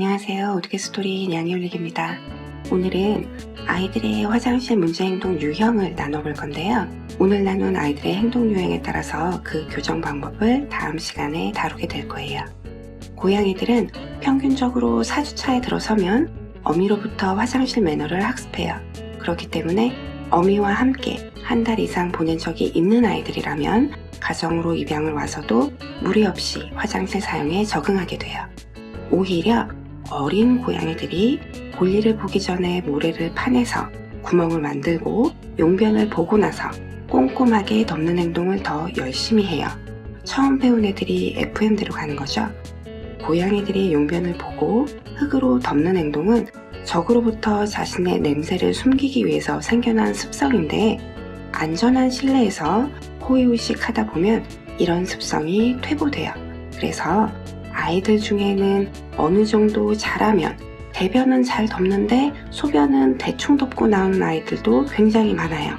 안녕하세요. 우드게스토리 냥이올릭입니다. 오늘은 아이들의 화장실 문제행동 유형을 나눠볼 건데요. 오늘 나눈 아이들의 행동 유형에 따라서 그 교정 방법을 다음 시간에 다루게 될 거예요. 고양이들은 평균적으로 4주차에 들어서면 어미로부터 화장실 매너를 학습해요. 그렇기 때문에 어미와 함께 한 달 이상 보낸 적이 있는 아이들이라면 가정으로 입양을 와서도 무리 없이 화장실 사용에 적응하게 돼요. 오히려 어린 고양이들이 볼일을 보기 전에 모래를 파내서 구멍을 만들고 용변을 보고 나서 꼼꼼하게 덮는 행동을 더 열심히 해요. 처음 배운 애들이 FM대로 가는 거죠. 고양이들이 용변을 보고 흙으로 덮는 행동은 적으로부터 자신의 냄새를 숨기기 위해서 생겨난 습성인데, 안전한 실내에서 호의호식 하다 보면 이런 습성이 퇴보돼요. 그래서 아이들 중에는 어느 정도 잘하면 대변은 잘 덮는데 소변은 대충 덮고 나오는 아이들도 굉장히 많아요.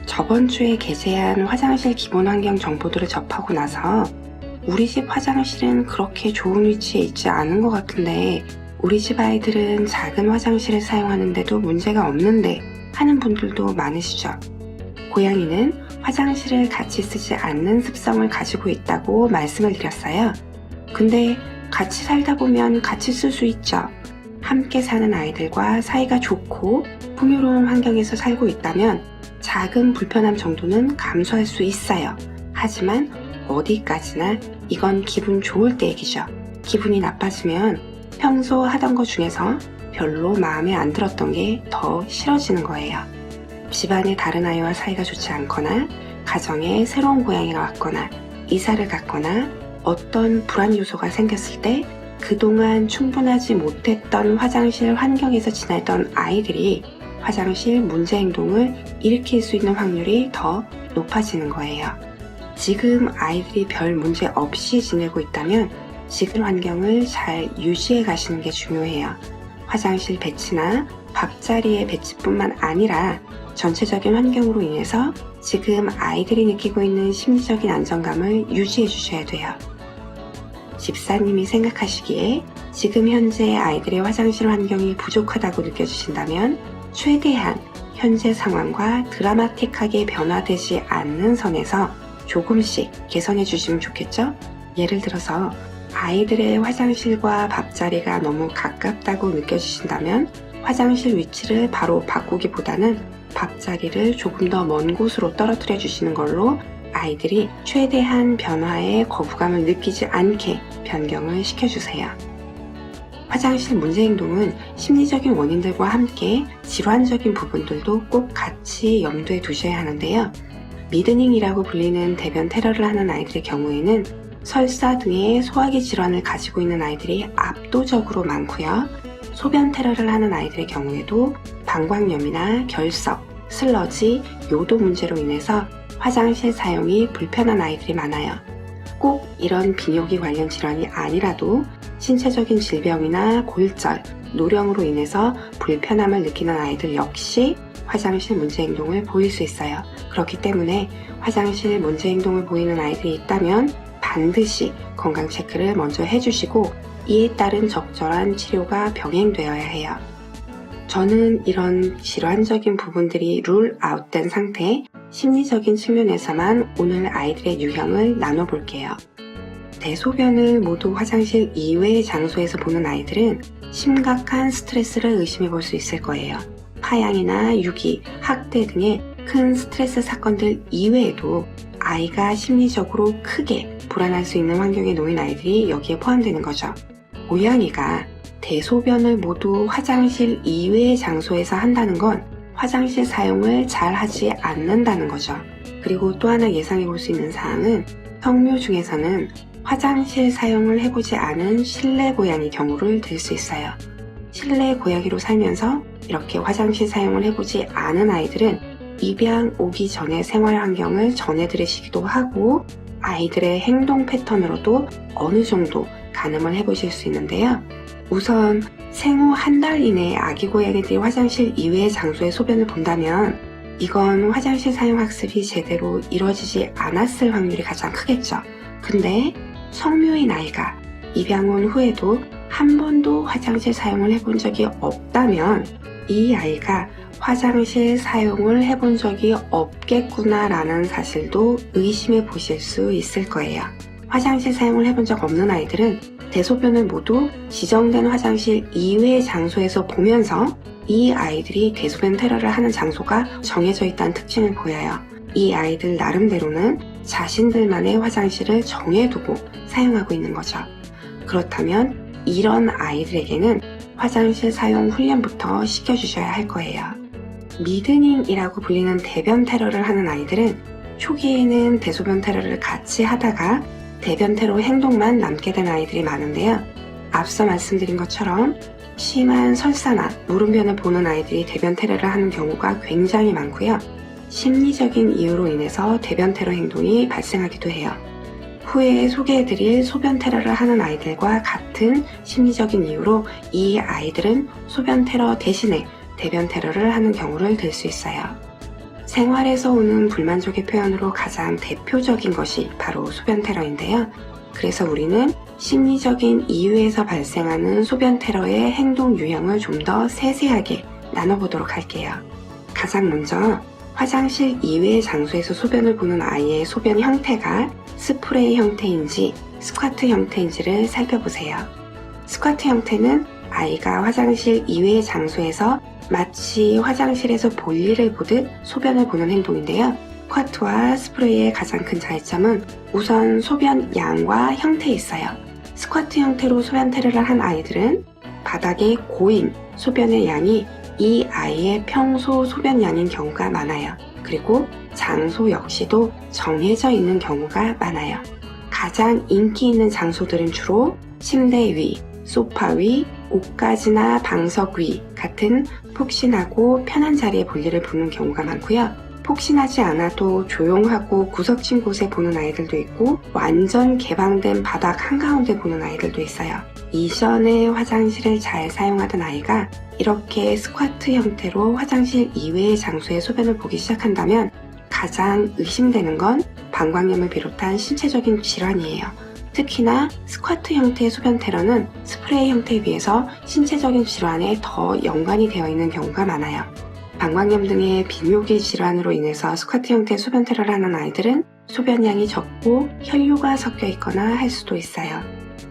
저번 주에 게재한 화장실 기본 환경 정보들을 접하고 나서 우리 집 화장실은 그렇게 좋은 위치에 있지 않은 것 같은데 우리 집 아이들은 작은 화장실을 사용하는데도 문제가 없는데 하는 분들도 많으시죠. 고양이는 화장실을 같이 쓰지 않는 습성을 가지고 있다고 말씀을 드렸어요. 근데 같이 살다 보면 같이 쓸 수 있죠. 함께 사는 아이들과 사이가 좋고 풍요로운 환경에서 살고 있다면 작은 불편함 정도는 감수할 수 있어요. 하지만 어디까지나 이건 기분 좋을 때 얘기죠. 기분이 나빠지면 평소 하던 것 중에서 별로 마음에 안 들었던 게 더 싫어지는 거예요. 집안의 다른 아이와 사이가 좋지 않거나 가정에 새로운 고양이가 왔거나 이사를 갔거나 어떤 불안 요소가 생겼을 때 그동안 충분하지 못했던 화장실 환경에서 지내던 아이들이 화장실 문제 행동을 일으킬 수 있는 확률이 더 높아지는 거예요. 지금 아이들이 별 문제 없이 지내고 있다면 지금 환경을 잘 유지해 가시는 게 중요해요. 화장실 배치나 밥자리의 배치뿐만 아니라 전체적인 환경으로 인해서 지금 아이들이 느끼고 있는 심리적인 안정감을 유지해 주셔야 돼요. 집사님이 생각하시기에 지금 현재 아이들의 화장실 환경이 부족하다고 느껴지신다면 최대한 현재 상황과 드라마틱하게 변화되지 않는 선에서 조금씩 개선해 주시면 좋겠죠? 예를 들어서 아이들의 화장실과 밥자리가 너무 가깝다고 느껴지신다면 화장실 위치를 바로 바꾸기보다는 밥자리를 조금 더 먼 곳으로 떨어뜨려 주시는 걸로 아이들이 최대한 변화에 거부감을 느끼지 않게 변경을 시켜주세요. 화장실 문제 행동은 심리적인 원인들과 함께 질환적인 부분들도 꼭 같이 염두에 두셔야 하는데요. 미드닝이라고 불리는 대변 테러를 하는 아이들의 경우에는 설사 등의 소화기 질환을 가지고 있는 아이들이 압도적으로 많고요. 소변 테러를 하는 아이들의 경우에도 방광염이나 결석, 슬러지, 요도 문제로 인해서 화장실 사용이 불편한 아이들이 많아요. 꼭 이런 비뇨기 관련 질환이 아니라도 신체적인 질병이나 골절, 노령으로 인해서 불편함을 느끼는 아이들 역시 화장실 문제 행동을 보일 수 있어요. 그렇기 때문에 화장실 문제 행동을 보이는 아이들이 있다면 반드시 건강 체크를 먼저 해주시고 이에 따른 적절한 치료가 병행되어야 해요. 저는 이런 질환적인 부분들이 룰 아웃된 상태, 심리적인 측면에서만 오늘 아이들의 유형을 나눠볼게요. 대소변을 모두 화장실 이외의 장소에서 보는 아이들은 심각한 스트레스를 의심해 볼 수 있을 거예요. 파양이나 유기, 학대 등의 큰 스트레스 사건들 이외에도 아이가 심리적으로 크게 불안할 수 있는 환경에 놓인 아이들이 여기에 포함되는 거죠. 고양이가 대소변을 모두 화장실 이외의 장소에서 한다는 건 화장실 사용을 잘 하지 않는다는 거죠. 그리고 또 하나 예상해 볼 수 있는 사항은 성묘 중에서는 화장실 사용을 해보지 않은 실내 고양이 경우를 들 수 있어요. 실내 고양이로 살면서 이렇게 화장실 사용을 해보지 않은 아이들은 입양 오기 전에 생활 환경을 전해드리시기도 하고 아이들의 행동 패턴으로도 어느 정도 가늠을 해보실 수 있는데요. 우선 생후 한 달 이내에 아기 고양이들이 화장실 이외의 장소에 소변을 본다면 이건 화장실 사용 학습이 제대로 이루어지지 않았을 확률이 가장 크겠죠. 근데 성묘인 아이가 입양 후 후에도 한 번도 화장실 사용을 해본 적이 없다면 이 아이가 화장실 사용을 해본 적이 없겠구나 라는 사실도 의심해 보실 수 있을 거예요. 화장실 사용을 해본 적 없는 아이들은 대소변을 모두 지정된 화장실 이외의 장소에서 보면서 이 아이들이 대소변 테러를 하는 장소가 정해져 있다는 특징을 보여요. 이 아이들 나름대로는 자신들만의 화장실을 정해두고 사용하고 있는 거죠. 그렇다면 이런 아이들에게는 화장실 사용 훈련부터 시켜주셔야 할 거예요. 미드닝이라고 불리는 대변 테러를 하는 아이들은 초기에는 대소변 테러를 같이 하다가 대변 테러 행동만 남게 된 아이들이 많은데요. 앞서 말씀드린 것처럼 심한 설사나 물음변을 보는 아이들이 대변 테러를 하는 경우가 굉장히 많고요. 심리적인 이유로 인해서 대변 테러 행동이 발생하기도 해요. 후에 소개해드릴 소변 테러를 하는 아이들과 같은 심리적인 이유로 이 아이들은 소변 테러 대신에 대변 테러를 하는 경우를 들 수 있어요. 생활에서 오는 불만족의 표현으로 가장 대표적인 것이 바로 소변 테러인데요. 그래서 우리는 심리적인 이유에서 발생하는 소변 테러의 행동 유형을 좀 더 세세하게 나눠보도록 할게요. 가장 먼저 화장실 이외의 장소에서 소변을 보는 아이의 소변 형태가 스프레이 형태인지 스쿼트 형태인지를 살펴보세요. 스쿼트 형태는 아이가 화장실 이외의 장소에서 마치 화장실에서 볼일을 보듯 소변을 보는 행동인데요. 스쿼트와 스프레이의 가장 큰 차이점은 우선 소변 양과 형태에 있어요. 스쿼트 형태로 소변 테러를 한 아이들은 바닥에 고인 소변의 양이 이 아이의 평소 소변 양인 경우가 많아요. 그리고 장소 역시도 정해져 있는 경우가 많아요. 가장 인기 있는 장소들은 주로 침대 위, 소파 위, 옷가지나 방석 위 같은 폭신하고 편한 자리에 볼일을 보는 경우가 많고요. 폭신하지 않아도 조용하고 구석진 곳에 보는 아이들도 있고 완전 개방된 바닥 한가운데 보는 아이들도 있어요. 이전에 화장실을 잘 사용하던 아이가 이렇게 스쿼트 형태로 화장실 이외의 장소에 소변을 보기 시작한다면 가장 의심되는 건 방광염을 비롯한 신체적인 질환이에요. 특히나 스쿼트 형태의 소변 테러는 스프레이 형태에 비해서 신체적인 질환에 더 연관이 되어 있는 경우가 많아요. 방광염 등의 비뇨기 질환으로 인해서 스쿼트 형태의 소변 테러를 하는 아이들은 소변량이 적고 혈류가 섞여 있거나 할 수도 있어요.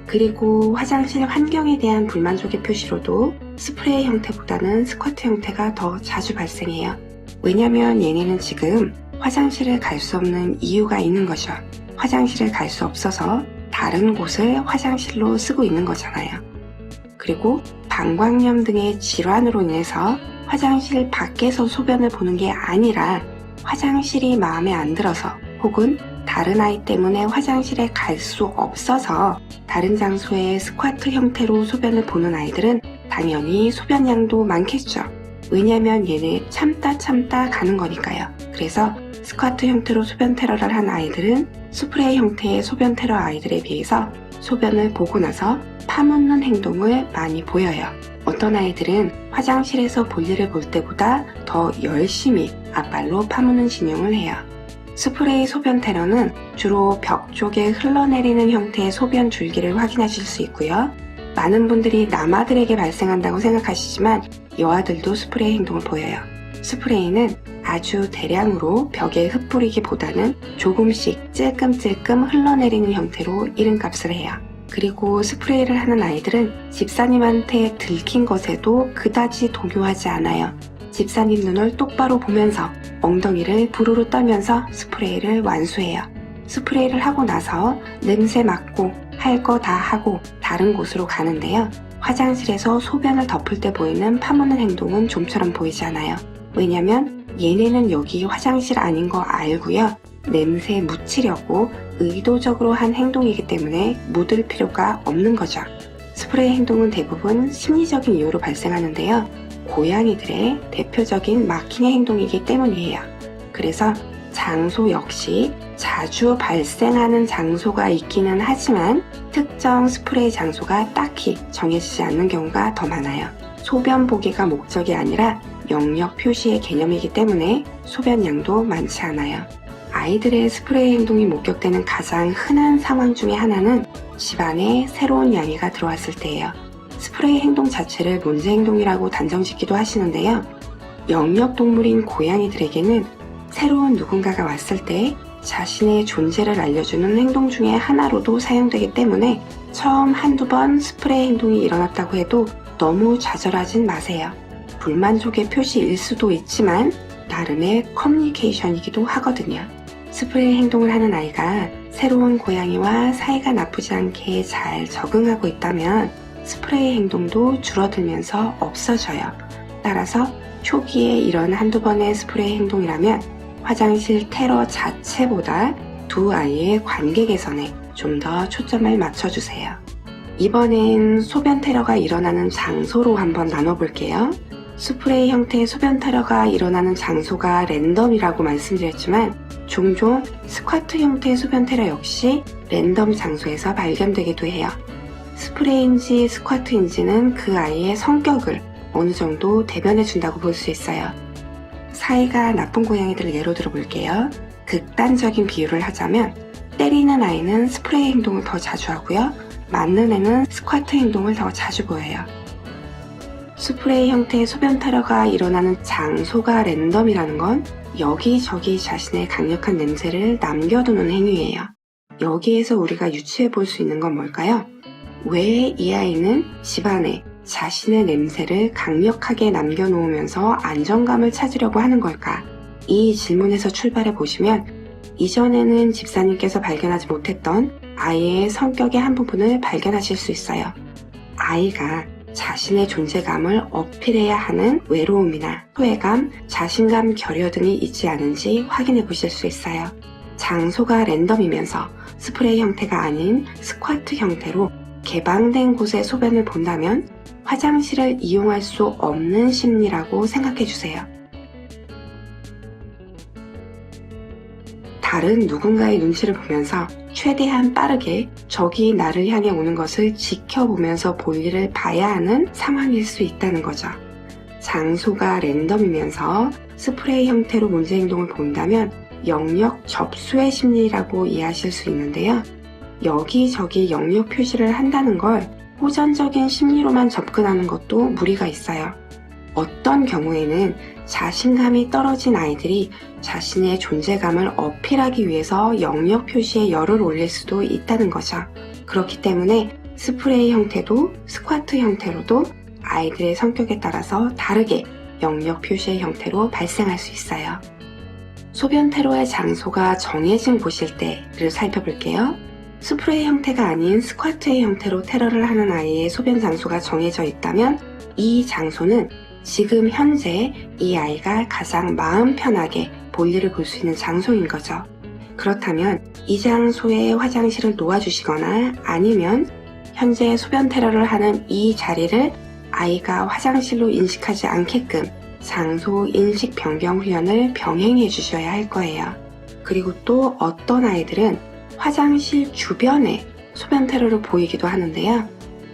그리고 화장실 환경에 대한 불만족의 표시로도 스프레이 형태보다는 스쿼트 형태가 더 자주 발생해요. 왜냐면 얘네는 지금 화장실을 갈 수 없는 이유가 있는 거죠. 화장실을 갈 수 없어서 다른 곳을 화장실로 쓰고 있는 거잖아요. 그리고 방광염 등의 질환으로 인해서 화장실 밖에서 소변을 보는 게 아니라 화장실이 마음에 안 들어서 혹은 다른 아이 때문에 화장실에 갈 수 없어서 다른 장소에 스쿼트 형태로 소변을 보는 아이들은 당연히 소변량도 많겠죠. 왜냐면 얘네 참다 가는 거니까요. 그래서 스쿼트 형태로 소변 테러를 한 아이들은 스프레이 형태의 소변 테러 아이들에 비해서 소변을 보고 나서 파묻는 행동을 많이 보여요. 어떤 아이들은 화장실에서 볼일을 볼 때보다 더 열심히 앞발로 파묻는 진용을 해요. 스프레이 소변 테러는 주로 벽 쪽에 흘러내리는 형태의 소변 줄기를 확인하실 수 있고요. 많은 분들이 남아들에게 발생한다고 생각하시지만 여아들도 스프레이 행동을 보여요. 스프레이는 아주 대량으로 벽에 흩뿌리기보다는 조금씩 찔끔찔끔 흘러내리는 형태로 이름값을 해요. 그리고 스프레이를 하는 아이들은 집사님한테 들킨 것에도 그다지 동요하지 않아요. 집사님 눈을 똑바로 보면서 엉덩이를 부르르 떨면서 스프레이를 완수해요. 스프레이를 하고 나서 냄새 맡고 할 거 다 하고 다른 곳으로 가는데요. 화장실에서 소변을 덮을 때 보이는 파묻는 행동은 좀처럼 보이지 않아요. 왜냐면 얘네는 여기 화장실 아닌 거 알고요. 냄새 묻히려고 의도적으로 한 행동이기 때문에 묻을 필요가 없는 거죠. 스프레이 행동은 대부분 심리적인 이유로 발생하는데요. 고양이들의 대표적인 마킹의 행동이기 때문이에요. 그래서 장소 역시 자주 발생하는 장소가 있기는 하지만 특정 스프레이 장소가 딱히 정해지지 않는 경우가 더 많아요. 소변 보기가 목적이 아니라 영역 표시의 개념이기 때문에 소변량도 많지 않아요. 아이들의 스프레이 행동이 목격되는 가장 흔한 상황 중에 하나는 집안에 새로운 양이가 들어왔을 때예요. 스프레이 행동 자체를 문제 행동이라고 단정짓기도 하시는데요. 영역 동물인 고양이들에게는 새로운 누군가가 왔을 때 자신의 존재를 알려주는 행동 중에 하나로도 사용되기 때문에 처음 한두 번 스프레이 행동이 일어났다고 해도 너무 좌절하진 마세요. 불만족의 표시일 수도 있지만 나름의 커뮤니케이션이기도 하거든요. 스프레이 행동을 하는 아이가 새로운 고양이와 사이가 나쁘지 않게 잘 적응하고 있다면 스프레이 행동도 줄어들면서 없어져요. 따라서 초기에 이런 한두 번의 스프레이 행동이라면 화장실 테러 자체보다 두 아이의 관계 개선에 좀 더 초점을 맞춰주세요. 이번엔 소변 테러가 일어나는 장소로 한번 나눠볼게요. 스프레이 형태의 소변 테러가 일어나는 장소가 랜덤이라고 말씀드렸지만 종종 스쿼트 형태의 소변 테러 역시 랜덤 장소에서 발견되기도 해요. 스프레이인지 스쿼트인지는 그 아이의 성격을 어느 정도 대변해준다고 볼 수 있어요. 사이가 나쁜 고양이들을 예로 들어볼게요. 극단적인 비유를 하자면 때리는 아이는 스프레이 행동을 더 자주 하고요. 맞는 애는 스쿼트 행동을 더 자주 보여요. 스프레이 형태의 소변 테러가 일어나는 장소가 랜덤이라는 건 여기저기 자신의 강력한 냄새를 남겨두는 행위예요. 여기에서 우리가 유추해 볼 수 있는 건 뭘까요? 왜 이 아이는 집안에 자신의 냄새를 강력하게 남겨놓으면서 안정감을 찾으려고 하는 걸까? 이 질문에서 출발해 보시면 이전에는 집사님께서 발견하지 못했던 아이의 성격의 한 부분을 발견하실 수 있어요. 아이가 자신의 존재감을 어필해야 하는 외로움이나 소외감, 자신감 결여 등이 있지 않은지 확인해 보실 수 있어요. 장소가 랜덤이면서 스프레이 형태가 아닌 스쿼트 형태로 개방된 곳에 소변을 본다면 화장실을 이용할 수 없는 심리라고 생각해 주세요. 다른 누군가의 눈치를 보면서 최대한 빠르게 적이 나를 향해 오는 것을 지켜보면서 볼일을 봐야 하는 상황일 수 있다는 거죠. 장소가 랜덤이면서 스프레이 형태로 문제 행동을 본다면 영역 접수의 심리라고 이해하실 수 있는데요. 여기저기 영역 표시를 한다는 걸 호전적인 심리로만 접근하는 것도 무리가 있어요. 어떤 경우에는 자신감이 떨어진 아이들이 자신의 존재감을 어필하기 위해서 영역 표시에 열을 올릴 수도 있다는 거죠. 그렇기 때문에 스프레이 형태도 스쿼트 형태로도 아이들의 성격에 따라서 다르게 영역 표시의 형태로 발생할 수 있어요. 소변 테러의 장소가 정해진 곳일 때를 살펴볼게요. 스프레이 형태가 아닌 스쿼트의 형태로 테러를 하는 아이의 소변 장소가 정해져 있다면 이 장소는 지금 현재 이 아이가 가장 마음 편하게 볼일을 볼 수 있는 장소인 거죠. 그렇다면 이 장소에 화장실을 놓아주시거나 아니면 현재 소변 테러를 하는 이 자리를 아이가 화장실로 인식하지 않게끔 장소 인식 변경 훈련을 병행해 주셔야 할 거예요. 그리고 또 어떤 아이들은 화장실 주변에 소변 테러를 보이기도 하는데요.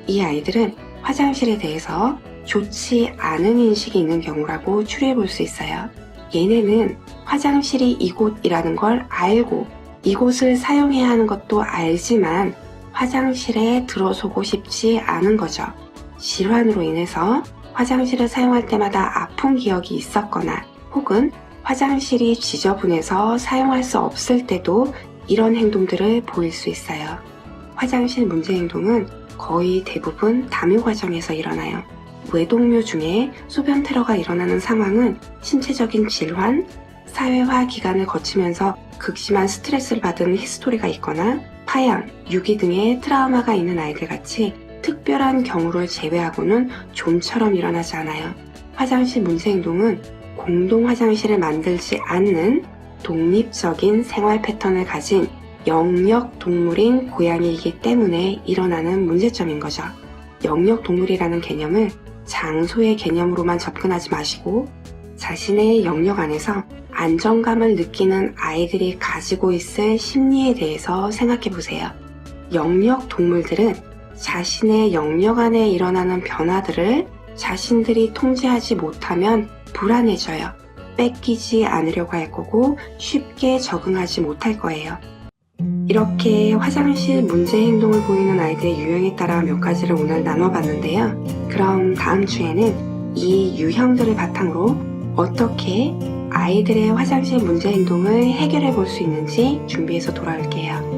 이 아이들은 화장실에 대해서 좋지 않은 인식이 있는 경우라고 추리해 볼 수 있어요. 얘네는 화장실이 이곳이라는 걸 알고 이곳을 사용해야 하는 것도 알지만 화장실에 들어서고 싶지 않은 거죠. 질환으로 인해서 화장실을 사용할 때마다 아픈 기억이 있었거나 혹은 화장실이 지저분해서 사용할 수 없을 때도 이런 행동들을 보일 수 있어요. 화장실 문제 행동은 거의 대부분 담요 과정에서 일어나요. 외동묘 중에 소변 테러가 일어나는 상황은 신체적인 질환, 사회화 기간을 거치면서 극심한 스트레스를 받은 히스토리가 있거나 파양, 유기 등의 트라우마가 있는 아이들 같이 특별한 경우를 제외하고는 좀처럼 일어나지 않아요. 화장실 문제 행동은 공동 화장실을 만들지 않는 독립적인 생활 패턴을 가진 영역 동물인 고양이이기 때문에 일어나는 문제점인 거죠. 영역 동물이라는 개념을 장소의 개념으로만 접근하지 마시고 자신의 영역 안에서 안정감을 느끼는 아이들이 가지고 있을 심리에 대해서 생각해 보세요. 영역 동물들은 자신의 영역 안에 일어나는 변화들을 자신들이 통제하지 못하면 불안해져요. 뺏기지 않으려고 할 거고 쉽게 적응하지 못할 거예요. 이렇게 화장실 문제 행동을 보이는 아이들의 유형에 따라 몇 가지를 오늘 나눠봤는데요. 그럼 다음 주에는 이 유형들을 바탕으로 어떻게 아이들의 화장실 문제 행동을 해결해 볼 수 있는지 준비해서 돌아올게요.